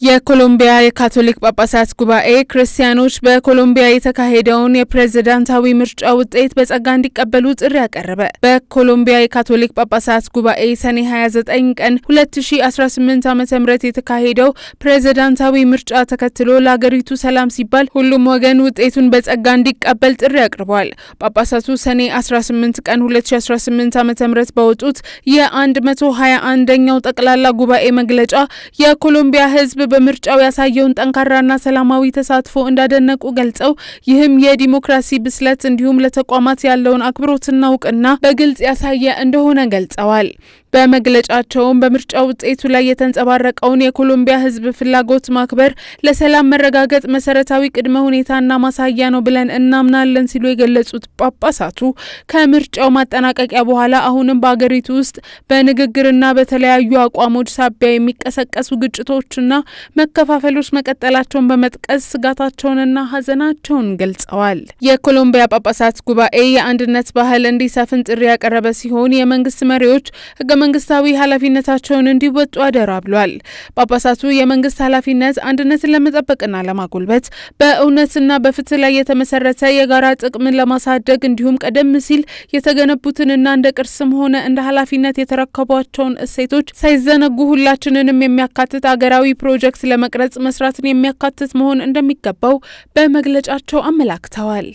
የኮሎምቢያ የካቶሊክ ጳጳሳት ጉባኤ ክርስቲያኖች በኮሎምቢያ የተካሄደውን የፕሬዝዳንታዊ ምርጫ ውጤት በጸጋ እንዲቀበሉ ጥሪ አቀረበ። በኮሎምቢያ የካቶሊክ ጳጳሳት ጉባኤ ሰኔ 29 ቀን 2018 ዓ.ም የተካሄደው ፕሬዝዳንታዊ ምርጫ ተከትሎ ለሀገሪቱ ሰላም ሲባል ሁሉም ወገን ውጤቱን በጸጋ እንዲቀበል ጥሪ አቅርበዋል። ጳጳሳቱ ሰኔ 18 ቀን 2018 ዓ.ም ባወጡት የ121ኛው ጠቅላላ ጉባኤ መግለጫ የኮሎምቢያ ሕዝብ በምርጫው ያሳየውን ጠንካራና ሰላማዊ ተሳትፎ እንዳደነቁ ገልጸው ይህም የዲሞክራሲ ብስለት እንዲሁም ለተቋማት ያለውን አክብሮትና እውቅና በግልጽ ያሳየ እንደሆነ ገልጸዋል። በመግለጫቸውም በምርጫው ውጤቱ ላይ የተንጸባረቀውን የኮሎምቢያ ሕዝብ ፍላጎት ማክበር ለሰላም መረጋገጥ መሰረታዊ ቅድመ ሁኔታና ማሳያ ነው ብለን እናምናለን ሲሉ የገለጹት ጳጳሳቱ ከምርጫው ማጠናቀቂያ በኋላ አሁንም በአገሪቱ ውስጥ በንግግርና በተለያዩ አቋሞች ሳቢያ የሚቀሰቀሱ ግጭቶችና መከፋፈሎች መቀጠላቸውን በመጥቀስ ስጋታቸውንና ሀዘናቸውን ገልጸዋል። የኮሎምቢያ ጳጳሳት ጉባኤ የአንድነት ባህል እንዲሰፍን ጥሪ ያቀረበ ሲሆን የመንግስት መሪዎች ህገ መንግስታዊ ኃላፊነታቸውን እንዲወጡ አደራ ብሏል። ጳጳሳቱ የመንግስት ኃላፊነት አንድነትን ለመጠበቅና ለማጎልበት በእውነትና በፍትህ ላይ የተመሰረተ የጋራ ጥቅምን ለማሳደግ እንዲሁም ቀደም ሲል የተገነቡትንና እንደ ቅርስም ሆነ እንደ ኃላፊነት የተረከቧቸውን እሴቶች ሳይዘነጉ ሁላችንንም የሚያካትት አገራዊ ፕሮጀክት ለመቅረጽ መስራትን የሚያካትት መሆን እንደሚገባው በመግለጫቸው አመላክተዋል።